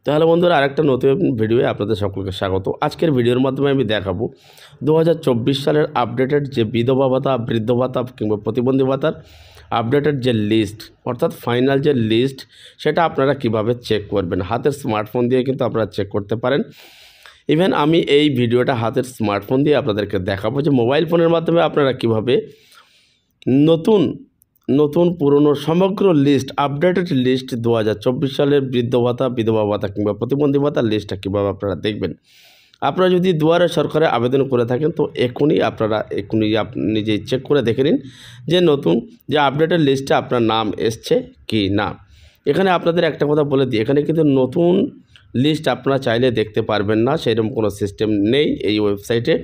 তাহলে বন্ধুরা আরেকটা নতুন ভিডিওয়ে আপনাদের সকলকে স্বাগত। আজকের ভিডিওর মাধ্যমে আমি দেখাবো 2024 সালের আপডেটেড যে বিধবা ভাতা, বৃদ্ধ ভাতা কিংবা প্রতিবন্ধী ভাতার আপডেটেড যে লিস্ট, অর্থাৎ ফাইনাল যে লিস্ট, সেটা আপনারা কিভাবে চেক করবেন। হাতের স্মার্টফোন দিয়ে কিন্তু আপনারা চেক করতে পারেন। ইভেন আমি এই ভিডিওটা হাতের স্মার্টফোন দিয়ে আপনাদেরকে দেখাবো যে মোবাইল ফোনের মাধ্যমে আপনারা কিভাবে নতুন পুরনো সমগ্র লিস্ট, আপডেটেড লিস্ট 2024 সালের বৃদ্ধ ভাতা, বিধবা ভাতা কিংবা প্রতিবন্ধী ভাতার লিস্টটা কীভাবে আপনারা দেখবেন। আপনারা যদি দুয়ারে সরকারে আবেদন করে থাকেন তো এখনই নিজেই চেক করে দেখে নিন যে নতুন যে আপডেটেড লিস্টে আপনার নাম এসছে কি না। এখানে আপনাদের একটা কথা বলে দিই, এখানে কিন্তু নতুন লিস্ট আপনারা চাইলে দেখতে পারবেন না, সেরকম কোনো সিস্টেম নেই এই ওয়েবসাইটে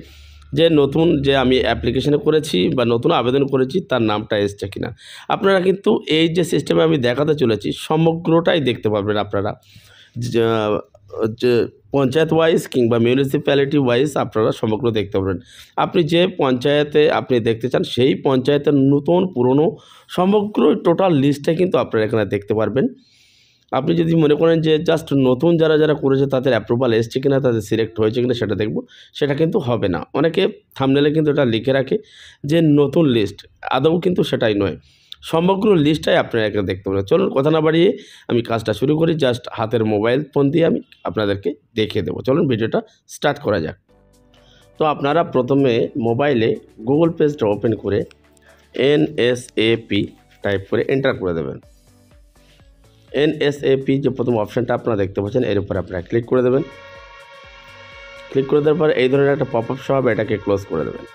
যে নতুন যে আমি অ্যাপ্লিকেশনে করেছি বা নতুন আবেদন করেছি তার নামটা এসছে কিনা। আপনারা কিন্তু এই যে সিস্টেমে আমি দেখাতে চলেছি সমগ্রটাই দেখতে পারবেন। আপনারা যে পঞ্চায়েত ওয়াইজ কিংবা মিউনিসিপ্যালিটি ওয়াইজ আপনারা সমগ্র দেখতে পারবেন। আপনি যে পঞ্চায়েতে আপনি দেখতে চান সেই পঞ্চায়েতের নতুন পুরনো সমগ্র টোটাল লিস্টটাই কিন্তু আপনারা এখানে দেখতে পারবেন। আপনি যদি মনে করেন যে জাস্ট নতুন যারা করেছে তাদের অ্যাপ্রুভাল এসছে কিনা, তাদের সিলেক্ট হয়েছে কিনা সেটা দেখব, সেটা কিন্তু হবে না। অনেকে থাম্বনেলে কিন্তু এটা লিখে রাখে যে নতুন লিস্ট, আদৌ কিন্তু সেটাই নয়। সমগ্র লিস্টটাই আপনারা এখানে দেখতে পাবেন। চলুন কথা না বাড়িয়ে আমি কাজটা শুরু করি। জাস্ট হাতের মোবাইল ফোন দিয়ে আমি আপনাদেরকে দেখিয়ে দেবো। চলুন ভিডিওটা স্টার্ট করা যাক। তো আপনারা প্রথমে মোবাইলে গুগল পেজটা ওপেন করে NSAP টাইপ করে এন্টার করে দেবেন। NSAP যে প্রথম অপশানটা আপনারা দেখতে পাচ্ছেন, এর উপরে আপনারা ক্লিক করে দেবেন। ক্লিক করে দেওয়ার পর এই ধরনের একটা পপ আপ শো হবে, এটাকে ক্লোজ করে দেবেন।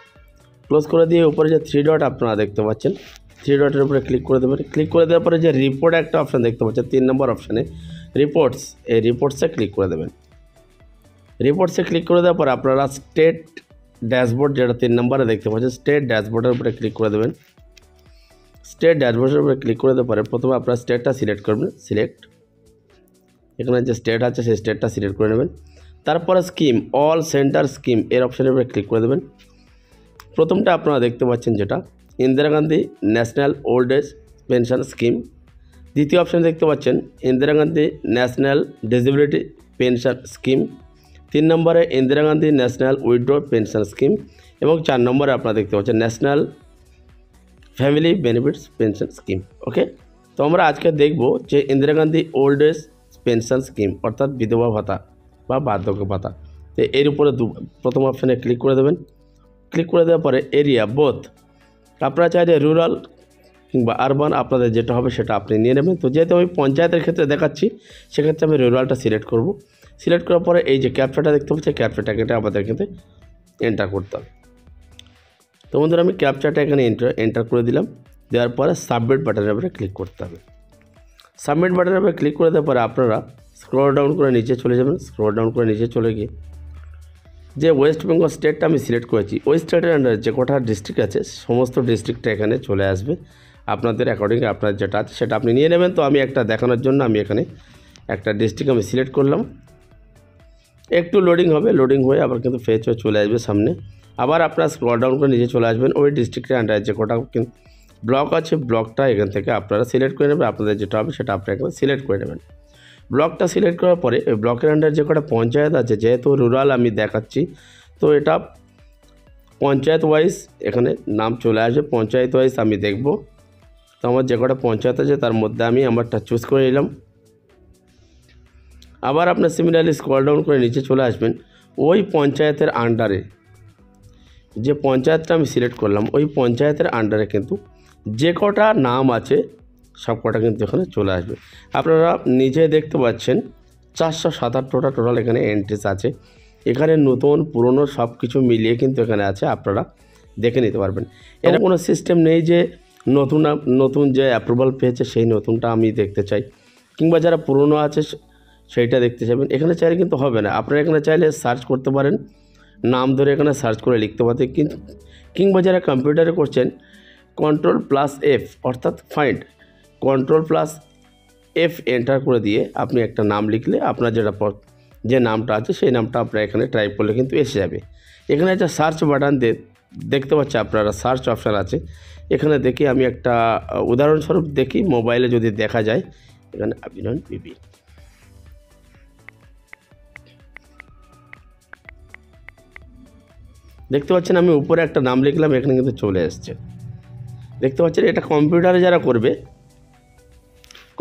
ক্লোজ করে দিয়ে উপরে যে 3 ডট আপনারা দেখতে পাচ্ছেন, 3 ডটের উপরে ক্লিক করে দেবেন। ক্লিক করে দেওয়ার পরে যে রিপোর্ট একটা অপশান দেখতে পাচ্ছেন 3 নম্বর অপশানে রিপোর্টস, এই রিপোর্টসে ক্লিক করে দেবেন। রিপোর্টসে ক্লিক করে দেওয়ার পর আপনারা স্টেট ড্যাশবোর্ড যেটা 3 নম্বরে দেখতে পাচ্ছেন, স্টেট ড্যাশবোর্ডের উপরে ক্লিক করে দেবেন। স্টেট ড্যাশবোর্ডের উপরে ক্লিক করে দেওয়ার পরে প্রথমে আপনারা স্টেটটা সিলেক্ট করবেন। সিলেক্ট, এখানে যে স্টেট আছে সেই স্টেটটা সিলেক্ট করে নেবেন। তারপরে স্কিম, অল সেন্টার স্কিম এর অপশানের উপরে ক্লিক করে দেবেন। প্রথমটা আপনারা দেখতে পাচ্ছেন যেটা Indira Gandhi national old age pension scheme. দ্বিতীয় অপশান দেখতে পাচ্ছেন Indira Gandhi national disability pension scheme. 3 নম্বরে Indira Gandhi national widow pension scheme এবং 4 নম্বরে আপনারা দেখতে পাচ্ছেন national family benefits pension scheme. Okay, তো আমরা আজকে দেখব যে Indira Gandhi old age pension scheme অর্থাৎ বিধবা ভাতা বা বার্ধক্য ভাতা। তো এর উপরে প্রথম অপশানে ক্লিক করে দেবেন। ক্লিক করে দেওয়ার পরে এরিয়া বোথ, আপনারা চাইলে রুরাল কিংবা আরবান আপনাদের যেটা হবে সেটা আপনি নিয়ে নেবেন। তো যেহেতু আমি পঞ্চায়েতের ক্ষেত্রে দেখাচ্ছি সেক্ষেত্রে আমি রুরালটা সিলেক্ট করব। সিলেক্ট করার পরে এই যে ক্যাপচাটা দেখতে পাচ্ছি, ক্যাপচাটাকে আমাদের কিন্তু এন্টার করতে হবে। তো বন্ধুরা আমি ক্যাপচাটা এখানে এন্টার করে দিলাম। দেওয়ার পরে সাবমিট বাটনের উপরে ক্লিক করতে হবে। সাবমিট বাটনের উপরে ক্লিক করে দেওয়ার পরে আপনারা স্ক্রল ডাউন করে নিচে চলে যাবেন। স্ক্রল ডাউন করে নিচে চলে গিয়ে যে ওয়েস্ট বেঙ্গল স্টেটটা আমি সিলেক্ট করেছি ওই স্টেটের আন্ডারে যে কটা ডিস্ট্রিক্ট আছে সমস্ত ডিস্ট্রিক্টটা এখানে চলে আসবে। আপনাদের অ্যাকর্ডিং আপনার যেটা আছে সেটা আপনি নিয়ে নেবেন। তো আমি একটা দেখানোর জন্য আমি এখানে একটা ডিস্ট্রিক্ট আমি সিলেক্ট করলাম। একটু লোডিং হবে, লোডিং হয়ে আবার কিন্তু ফেচ হয়ে চলে আসবে সামনে। আবার আপনারা স্ক্রল ডাউন করে নিচে চলে আসবেন। ওই ডিস্ট্রিক্টের আন্ডারে যে কটা কিন্তু ব্লক আছে ব্লকটা এখান থেকে আপনারা সিলেক্ট করে নেবেন। আপনাদের যেটা হবে সেটা আপনারা এখানে সিলেক্ট করে নেবেন। ব্লকটা সিলেক্ট করার পরে ওই ব্লকের আন্ডার যে কটা পঞ্চায়েত আছে, যেহেতু রুরাল আমি দেখাচ্ছি তো এটা পঞ্চায়েত ওয়াইজ এখানে নাম চলে আসবে। পঞ্চায়েত ওয়াইজ আমি দেখব। তো আমার যে কটা পঞ্চায়েত আছে তার মধ্যে আমি আমারটা চুজ করে নিলাম। আবার আপনার সিমিলারলি স্ক্রল ডাউন করে নিচে চলে আসবেন। ওই পঞ্চায়েতের আন্ডারে যে পঞ্চায়েতটা আমি সিলেক্ট করলাম ওই পঞ্চায়েতের আন্ডারে কিন্তু যে কটা নাম আছে সব কটা কিন্তু এখানে চলে আসবে। আপনারা নিজে দেখতে পাচ্ছেন 457টা টোটাল এখানে এন্ট্রিস আছে। এখানে নতুন পুরনো সব কিছু মিলিয়ে কিন্তু এখানে আছে, আপনারা দেখে নিতে পারবেন। এর কোনো সিস্টেম নেই যে নতুন যে অ্যাপ্রুভাল পেয়েছে সেই নতুনটা আমি দেখতে চাই কিংবা যারা পুরনো আছে সেইটা দেখতে চাইবেন, এখানে চাইলে কিন্তু হবে না। আপনারা এখানে চাইলে সার্চ করতে পারেন, নাম ধরে এখানে সার্চ করে লিখতে পারতে, কিন্তু কিংবা যারা কম্পিউটারে করছেন Ctrl+F অর্থাৎ ফাইন্ড, Ctrl+F এন্টার করে দিয়ে আপনি একটা নাম লিখলে আপনার যে নামটা আছে সেই নামটা আপনারা এখানে টাইপ করলে কিন্তু এসে যাবে। এখানে একটা সার্চ বাটন দেখতে পাচ্ছি আপনারা, সার্চ অপশান আছে এখানে। দেখি আমি একটা উদাহরণস্বরূপ দেখি, মোবাইলে যদি দেখা যায় এখানে আবিনন বিবি, দেখতে পাচ্ছেন আমি উপরে একটা নাম লিখলাম, এখানে কিন্তু চলে এসছে। দেখতে পাচ্ছেন এটা কম্পিউটারে যারা করবে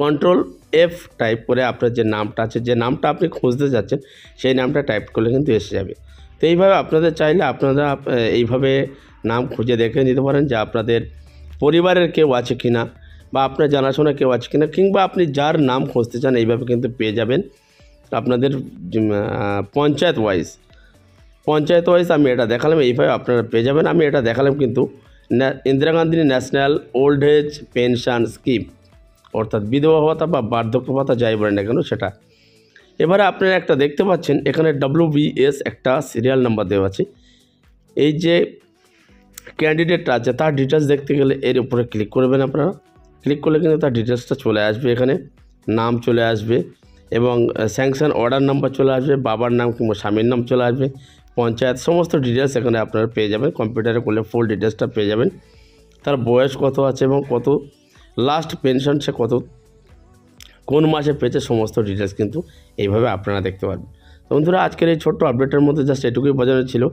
কন্ট্রোল F টাইপ করে আপনার যে নামটা আছে, যে নামটা আপনি খুঁজতে যাচ্ছেন সেই নামটা টাইপ করলে কিন্তু এসে যাবে। তো এইভাবে আপনাদের চাইলে আপনারা এইভাবে নাম খুঁজে দেখে নিতে পারেন যে আপনাদের পরিবারের কেউ আছে কিনা, বা আপনার জানাশোনা কেউ আছে কিনা, কিংবা আপনি যার নাম খুঁজতে চান এইভাবে কিন্তু পেয়ে যাবেন আপনাদের পঞ্চায়েত ওয়াইজ। আমি এটা দেখালাম, এইভাবে আপনারা পেয়ে যাবেন। আমি এটা দেখালাম কিন্তু Indira Gandhi national old age pension scheme, অর্থাৎ বিধবা ভাতা বা বার্ধক্য ভাতা যাই বলেন না কেন সেটা। এবারে আপনারা একটা দেখতে পাচ্ছেন এখানে WBS একটা সিরিয়াল নাম্বার দেওয়া আছে। এই যে ক্যান্ডিডেটটা আছে তার ডিটেলস দেখতে গেলে এর উপরে ক্লিক করবেন আপনারা। ক্লিক করলে কিন্তু তার ডিটেলসটা চলে আসবে, এখানে নাম চলে আসবে এবং স্যাংশন অর্ডার নাম্বার চলে আসবে, বাবার নাম কিংবা স্বামীর নাম চলে আসবে, পঞ্চায়েত, সমস্ত ডিটেলস এখানে আপনারা পেয়ে যাবেন। কম্পিউটারে করলে ফুল ডিটেলসটা পেয়ে যাবেন। তার বয়স কত আছে এবং কত লাস্ট পেনশন সে কোন মাসে পেয়েছে, সমস্ত ডিটেলস কিন্তু এইভাবে আপনারা দেখতে পারবেন। তো বন্ধুরা, আজকের এই ছোট্ট আপডেটের মধ্যে জাস্ট এটুকুই বোঝানো ছিল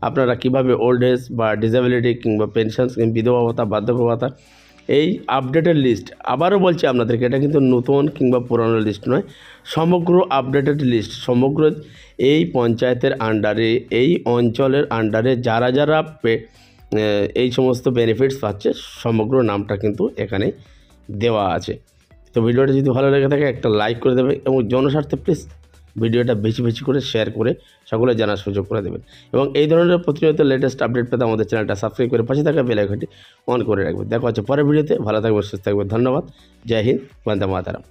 আপনারা কীভাবে ওল্ড এজ বা ডিসেবিলিটি কিংবা পেনশন স্কিম, বিধবা ভাতা, বার্ধক্য ভাতা, এই আপডেটেড লিস্ট, আবারও বলছি আপনাদেরকে, এটা কিন্তু নতুন কিংবা পুরানো লিস্ট নয়, সমগ্র আপডেটেড লিস্ট। সমগ্র এই পঞ্চায়েতের আন্ডারে, এই অঞ্চলের আন্ডারে যারা যারা এই সমস্ত বেনিফিটস পাচ্ছে সমগ্র নামটা কিন্তু এখানে দেওয়া আছে। তো ভিডিওটা যদি ভালো লেগে থাকে একটা লাইক করে দেবে এবং জনস্বার্থে প্লিজ ভিডিওটা বেশি বেশি করে শেয়ার করে সকলে জানার সুযোগ করে দেবেন। এবং এই ধরনের প্রতিনিয়ত লেটেস্ট আপডেট পেতে আমাদের চ্যানেলটা সাবস্ক্রাইব করে পাশে থাকা বেল আইকনটি অন করে রাখবেন। দেখা হচ্ছে পরের ভিডিওতে। ভালো থাকবেন, সুস্থ থাকবেন। ধন্যবাদ। জয় হিন্দ, বন্দে মাতরম।